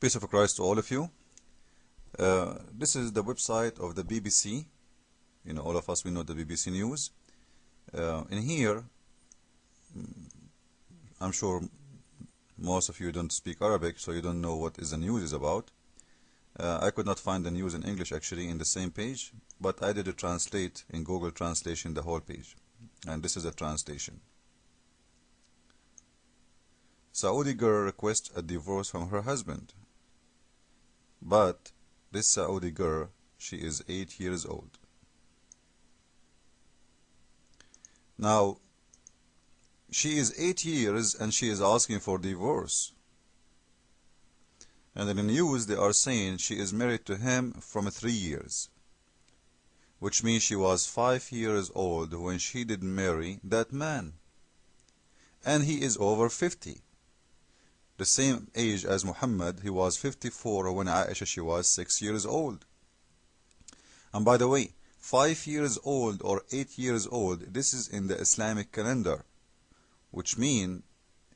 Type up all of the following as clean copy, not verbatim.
Peace of Christ to all of you. This is the website of the BBC. You know, all of us, we know the BBC News. In here, I'm sure most of you don't speak Arabic, so you don't know what is the news is about. I could not find the news in English actually in the same page, but I did a translate in Google Translation the whole page. And this is a translation. Saudi girl requests a divorce from her husband. But this Saudi girl, she is 8 years old. Now, she is 8 years and she is asking for divorce. And in the news they are saying she is married to him from 3 years. Which means she was 5 years old when she did marry that man. And he is over 50. The same age as Muhammad, he was 54 when Aisha, she was 6 years old. And by the way, 5 years old or 8 years old, this is in the Islamic calendar, which means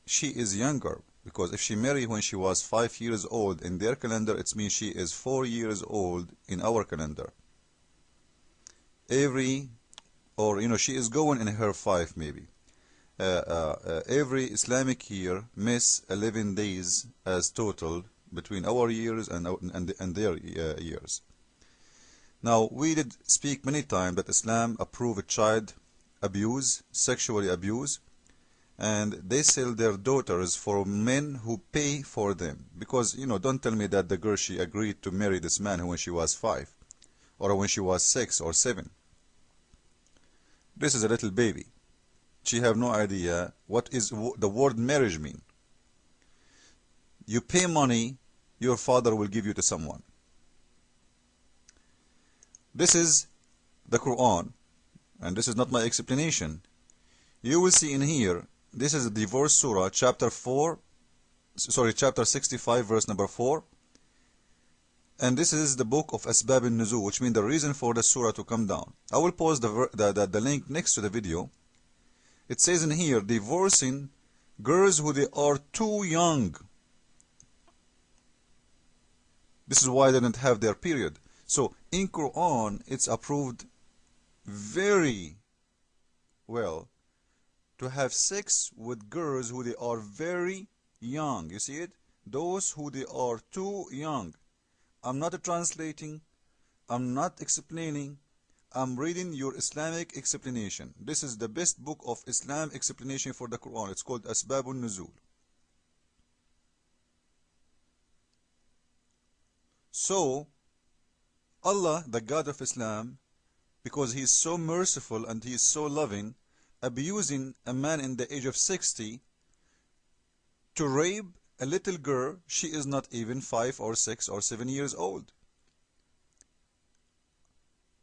she is younger, because if she married when she was 5 years old in their calendar, it means she is 4 years old in our calendar. She is going in her 5 maybe. Every Islamic year miss 11 days as total between our years and their years. Now, we did speak many times that Islam approved child abuse, sexually abuse, and they sell their daughters for men who pay for them. Because, don't tell me that the girl, she agreed to marry this man when she was 5 or when she was 6 or 7. This is a little baby. She have no idea what is the word marriage mean. You pay money, your father will give you to someone. This is the Quran, and this is not my explanation. You will see in here, this is the Divorce Surah, chapter 65, verse number 4. And this is the book of Asbab al-Nuzul, which means the reason for the surah to come down. I will post the link next to the video. It says in here, divorcing girls who they are too young. This is why they didn't have their period. So in Quran, it's approved very well to have sex with girls who they are very young. You see it? Those who they are too young. I'm not translating. I'm not explaining. I'm reading your Islamic explanation. This is the best book of Islam explanation for the Quran. It's called Asbab al-Nuzul. So, Allah, the God of Islam, because He is so merciful and He is so loving, abusing a man in the age of 60 to rape a little girl. She is not even 5 or 6 or 7 years old.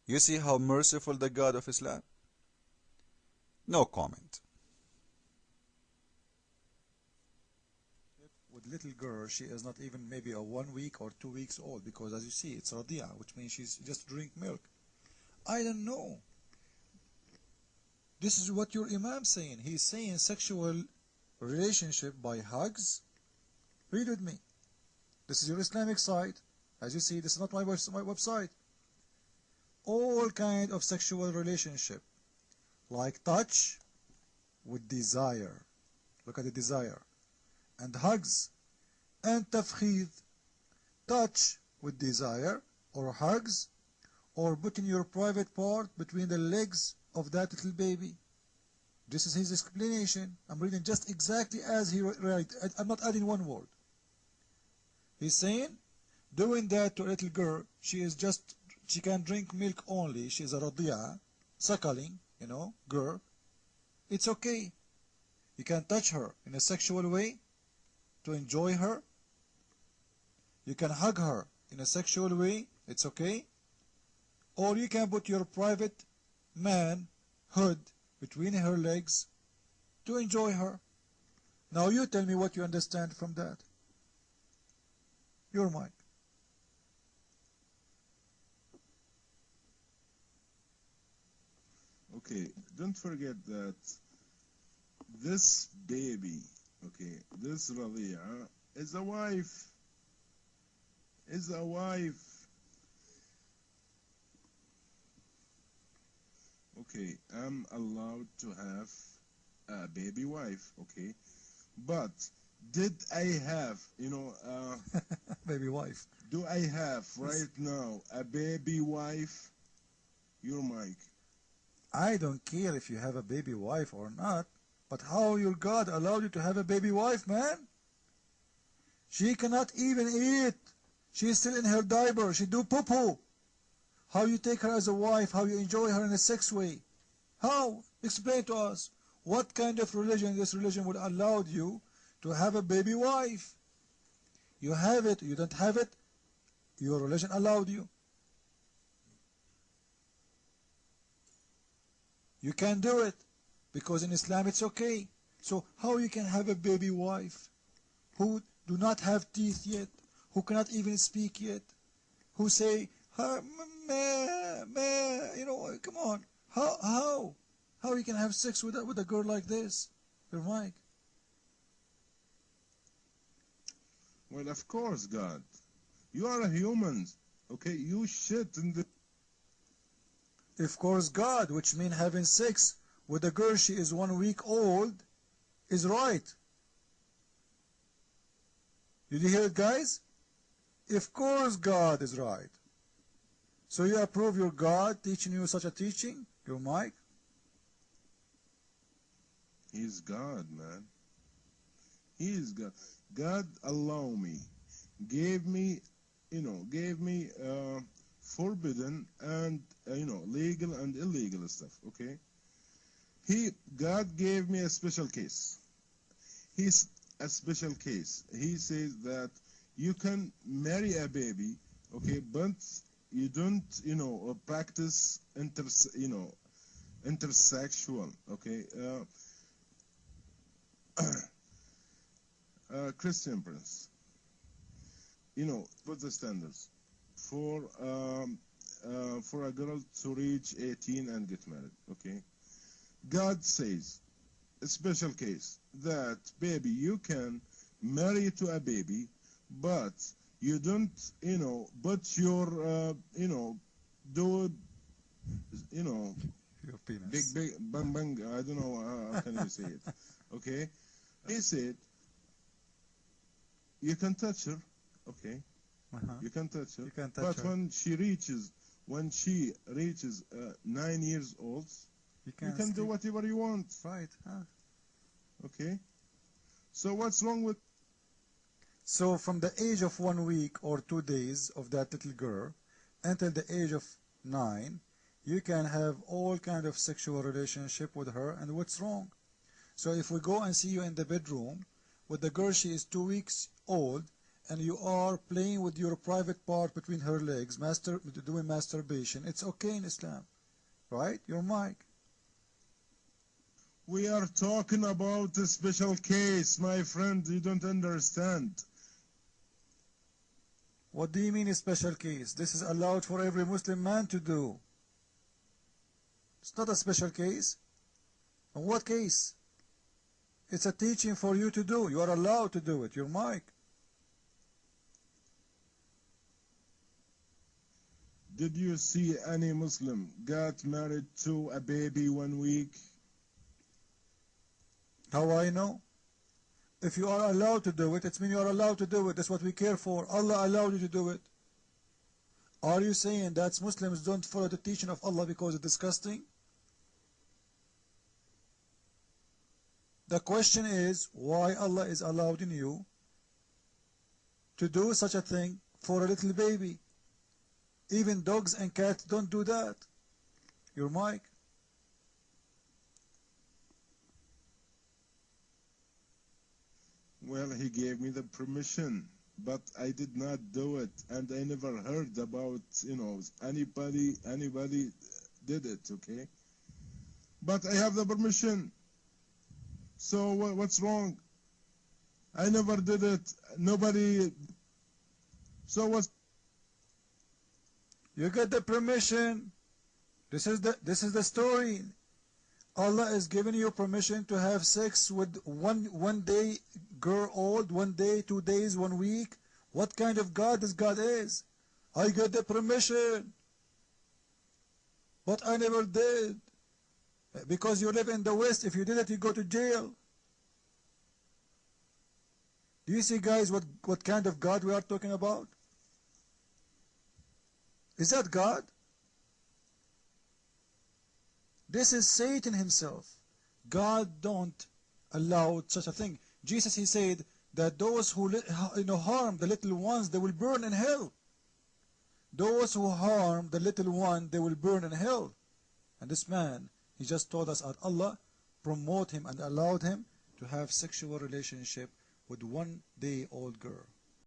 You see how merciful the God of Islam? No comment. With little girl, she is not even maybe a 1 week or 2 weeks old, because as you see, it's radia, which means she's just drink milk. I don't know. This is what your Imam saying. He's saying sexual relationship by hugs. Read with me. This is your Islamic site. As you see, this is not my website. All kind of sexual relationship, like touch with desire. Look at the desire. And hugs and tafkhid. Touch with desire, or hugs, or putting your private part between the legs of that little baby. This is his explanation. I'm reading just exactly as he wrote. I'm not adding one word. He's saying, doing that to a little girl, she can drink milk only. She's a radia, suckling, girl. It's okay. You can touch her in a sexual way to enjoy her. You can hug her in a sexual way. It's okay. Or you can put your private manhood between her legs to enjoy her. Now you tell me what you understand from that. Your mic. Okay, don't forget that this baby, okay, this Radia is a wife is a wife. Okay, I'm allowed to have a baby wife, okay? But did I have, Baby wife. do I have right now a baby wife? Your mic. I don't care if you have a baby wife or not, but how your God allowed you to have a baby wife, man? She cannot even eat. She's still in her diaper. She do poo-poo. How you take her as a wife, how you enjoy her in a sex way. How? Explain to us. What kind of religion this religion would allow you to have a baby wife? You have it, you don't have it, your religion allowed you. You can do it because in Islam it's okay. So how you can have a baby wife who do not have teeth yet, who cannot even speak yet, who say, come on. How you can have sex with a girl like this? Your mic. Well, of course, God. You are a human, okay? You shit in the... Of course, God, which means having sex with a girl she is 1 week old, is right. Did you hear it, guys? Of course, God is right. So you approve your God teaching you such a teaching? Your mic? He's God, man. He is God. God allow me, gave me forbidden and legal and illegal stuff. Okay. God gave me a special case. He's a special case. He says that you can marry a baby, okay, but you don't practice intersexual, okay. Christian Prince, put the standards for a girl to reach 18 and get married. Okay, God says a special case that baby you can marry to a baby, but you don't but your do Your penis. big bang bang. I don't know how can you say it. Okay, he said. You can touch her, okay? You can touch her. You can touch but her. when she reaches 9 years old, you can do whatever you want. Right. Okay? So what's wrong with... So from the age of 1 week or 2 days of that little girl until the age of 9, you can have all kind of sexual relationship with her, and what's wrong? So if we go and see you in the bedroom with the girl, she is 2 weeks old, and you are playing with your private part between her legs, doing masturbation, it's okay in Islam, right? Your mic. We are talking about a special case, my friend. You don't understand. What do you mean a special case? This is allowed for every Muslim man to do. It's not a special case. In what case? It's a teaching for you to do. You are allowed to do it. Your mic. Did you see any Muslim got married to a baby 1 week? How I know? If you are allowed to do it, it means you are allowed to do it. That's what we care for. Allah allowed you to do it. Are you saying that Muslims don't follow the teaching of Allah because it's disgusting? The question is why Allah is allowing you to do such a thing for a little baby. Even dogs and cats don't do that. Your mic. Well, he gave me the permission, but I did not do it, and I never heard about, anybody did it, okay? But I have the permission. So what's wrong? I never did it. Nobody. So what's... You get the permission. This is the story. Allah is giving you permission to have sex with one day girl old, 1 day, 2 days, 1 week, What kind of God this God is? I got the permission, but I never did. Because you live in the West, if you did it, you go to jail. Do you see, guys, what kind of God we are talking about? Is that God? This is Satan himself. God don't allow such a thing. Jesus, he said that those who harm the little ones, they will burn in hell. Those who harm the little one, they will burn in hell. And this man, he just told us that Allah promote him and allowed him to have sexual relationship with 1-day-old girl.